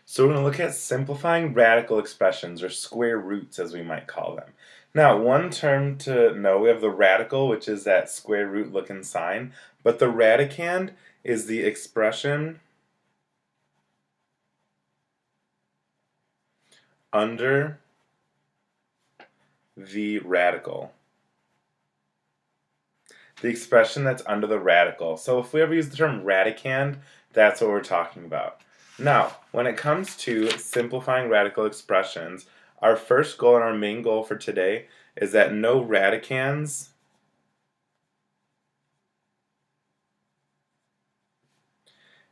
So we're going to look at simplifying radical expressions, or square roots as we might call them. Now, one term to know, we have the radical, which is that square root looking sign, but the radicand is the expression under the radical. The expression that's under the radical. So if we ever use the term radicand, that's what we're talking about. Now, when it comes to simplifying radical expressions, our first goal and our main goal for today is that no radicands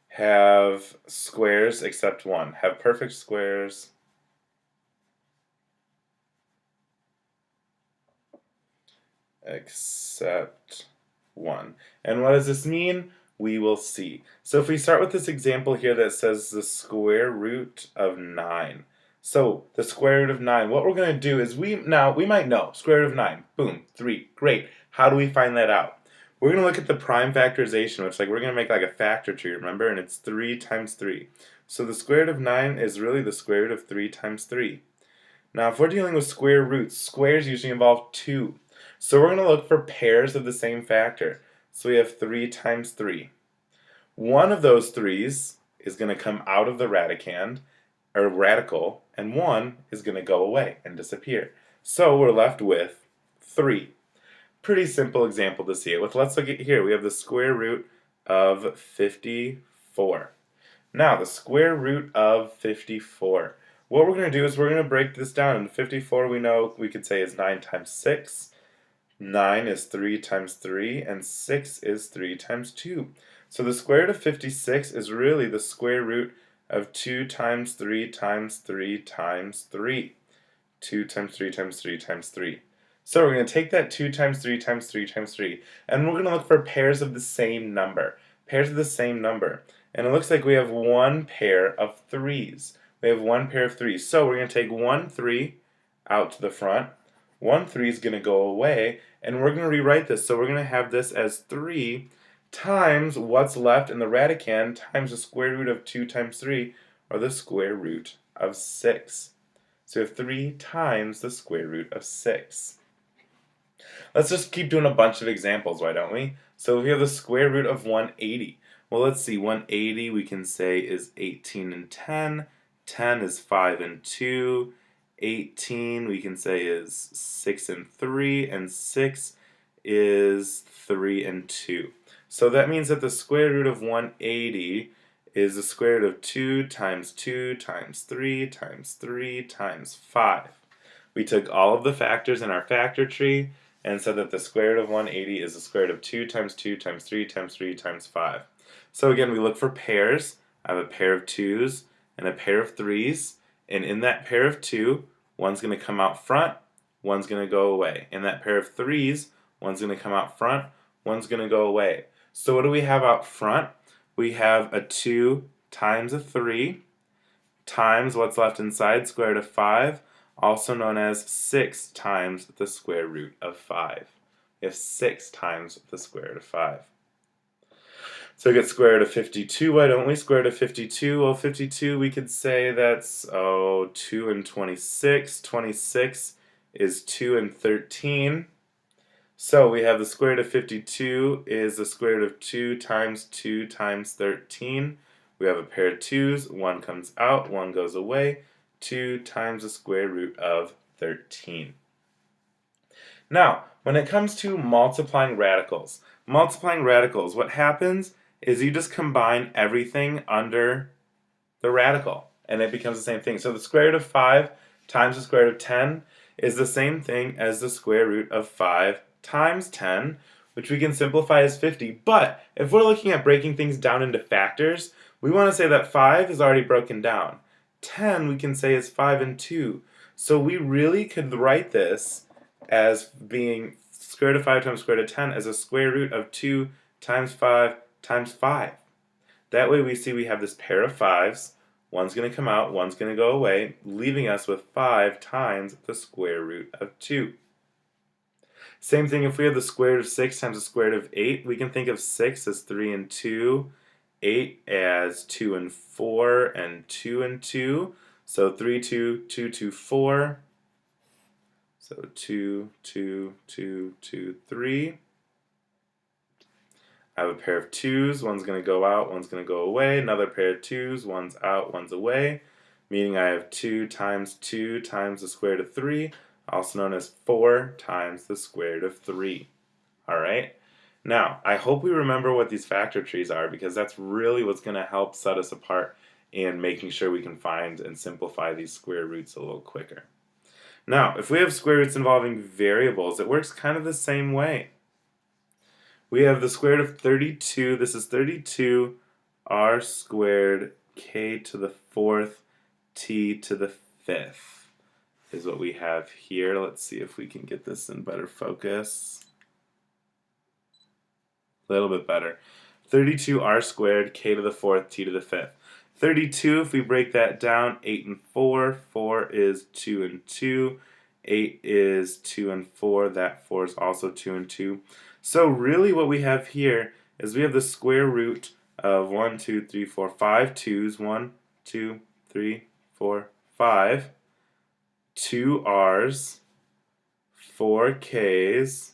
have squares except one, have perfect squares except one. And what does this mean? We will see. So if we start with this example here that says the square root of 9. So the square root of 9, what we're going to do is we might know square root of 9, boom, 3, great. How do we find that out? We're going to look at the prime factorization, which we're going to make like a factor tree, remember? And it's 3 times 3. So the square root of 9 is really the square root of 3 times 3. Now if we're dealing with square roots, squares usually involve 2. So we're going to look for pairs of the same factor. So we have 3 times 3. One of those 3's is going to come out of the radicand, or radical, and one is going to go away and disappear. So we're left with 3. Pretty simple example to see it with. Let's look at here. We have the square root of 54. Now, the square root of 54. What we're going to do is we're going to break this down. And 54 we know we could say is 9 times 6. 9 is 3 times 3, and 6 is 3 times 2. So the square root of 56 is really the square root of 2 times 3 times 3 times 3. 2 times 3 times 3 times 3. So we're going to take that 2 times 3 times 3 times 3, and we're going to look for pairs of the same number. Pairs of the same number. And it looks like we have one pair of 3's. We have one pair of 3's. So we're going to take one 3 out to the front. One 3 is going to go away, and we're going to rewrite this. So we're going to have this as 3 times what's left in the radicand times the square root of 2 times 3, or the square root of 6. So we have 3 times the square root of 6. Let's just keep doing a bunch of examples, why don't we? So if we have the square root of 180. Well, let's see, 180 we can say is 18 and 10. 10 is 5 and 2. 18 we can say is 6 and 3. And 6 is 3 and 2. So that means that the square root of 180 is the square root of 2 times 2 times 3 times 3 times 5. We took all of the factors in our factor tree and said that the square root of 180 is the square root of 2 times 2 times 3 times 3 times 5. So again, we look for pairs. I have a pair of 2's and a pair of 3's. And in that pair of 2, one's going to come out front, one's going to go away. In that pair of 3's, one's going to come out front, one's going to go away. So what do we have out front? We have a 2 times a 3 times what's left inside, square root of 5, also known as 6 times the square root of 5. We have 6 times the square root of 5. So we get square root of 52, why don't we? Square root of 52, well 52 we could say that's 2 and 26. 26 is 2 and 13. So we have the square root of 52 is the square root of 2 times 2 times 13. We have a pair of 2's, one comes out, one goes away. 2 times the square root of 13. Now, when it comes to multiplying radicals, what happens is you just combine everything under the radical, and it becomes the same thing. So the square root of 5 times the square root of 10 is the same thing as the square root of 5 times 10, which we can simplify as 50. But if we're looking at breaking things down into factors, we want to say that 5 is already broken down. 10 we can say is 5 and 2. So we really could write this as being square root of 5 times square root of 10 as a square root of 2 times 5 times 5. That way we see we have this pair of 5's. One's going to come out, one's going to go away, leaving us with 5 times the square root of 2. Same thing if we have the square root of 6 times the square root of 8. We can think of 6 as 3 and 2, 8 as 2 and 4 and 2 and 2. So 3, 2, 2, 2, 4. So 2, 2, 2, 2, 3. I have a pair of 2's. One's going to go out, one's going to go away. Another pair of 2's. One's out, one's away. Meaning I have 2 times the square root of 3, also known as 4 times the square root of 3. Alright? Now, I hope we remember what these factor trees are, because that's really what's going to help set us apart in making sure we can find and simplify these square roots a little quicker. Now, if we have square roots involving variables, it works kind of the same way. We have the square root of 32. This is 32 r squared k to the 4th t to the 5th is what we have here. Let's see if we can get this in better focus. A little bit better. 32 r squared k to the 4th t to the 5th. 32, if we break that down, 8 and 4. 4 is 2 and 2. 8 is 2 and 4. That 4 is also 2 and 2. So really what we have here is we have the square root of 1, 2, 3, 4, 5 2's. 1, 2, 3, 4, 5. 2 r's, 4 k's,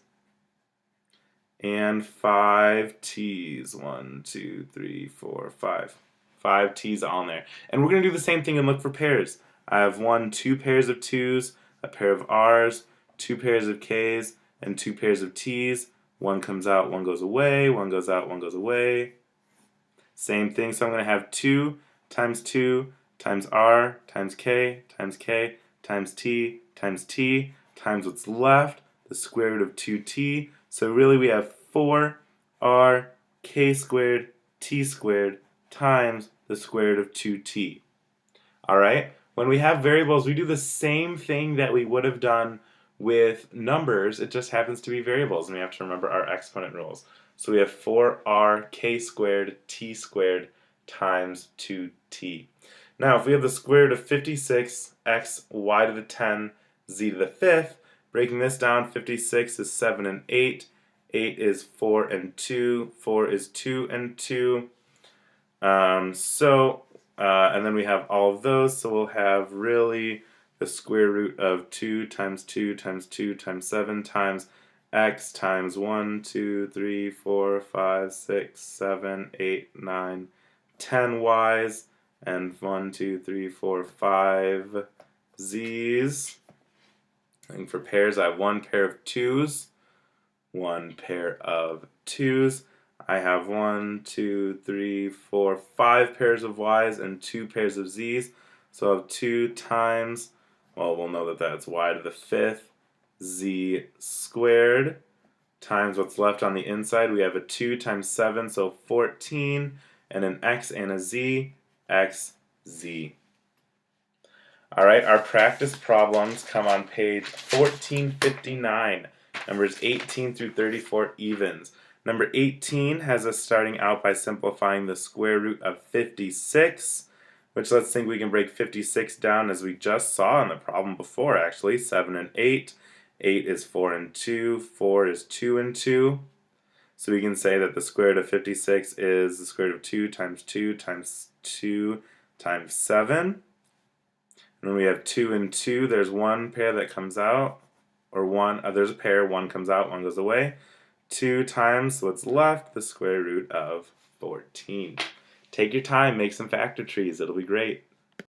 and 5 t's. 1, 2, 3, 4, 5. 5 t's all in there. And we're going to do the same thing and look for pairs. I have 2 pairs of 2's, a pair of r's, 2 pairs of k's, and 2 pairs of t's. One comes out, one goes away, one goes out, one goes away. Same thing, so I'm going to have 2 times r times k times t times what's left, the square root of 2t. So really we have 4r k squared t squared times the square root of 2t. Alright, when we have variables, we do the same thing that we would have done with numbers. It just happens to be variables, and we have to remember our exponent rules. So we have 4r k squared t squared times 2t. Now, if we have the square root of 56 x y to the 10 z to the 5th, breaking this down, 56 is 7 and 8. 8 is 4 and 2. 4 is 2 and 2. And then we have all of those, so we'll have really the square root of 2 times 2 times 2 times 7 times x times 1, 2, 3, 4, 5, 6, 7, 8, 9, 10 y's, and 1, 2, 3, 4, 5 z's. And for pairs, I have 1 pair of 2's, 1 pair of 2's. I have 1, 2, 3, 4, 5 pairs of y's and 2 pairs of z's. So I have 2 times, well, we'll know that that's y to the 5th, z squared, times what's left on the inside. We have a 2 times 7, so 14, and an x and a z, x, z. Alright, our practice problems come on page 1459, numbers 18 through 34 evens. Number 18 has us starting out by simplifying the square root of 56, which let's think we can break 56 down as we just saw in the problem before, actually. 7 and 8. 8 is 4 and 2. 4 is 2 and 2. So we can say that the square root of 56 is the square root of 2 times 2 times 2 times 7. And when we have 2 and 2, there's one pair that comes out, or there's a pair, one comes out, one goes away. 2 times what's left, the square root of 14. Take your time, make some factor trees, it'll be great.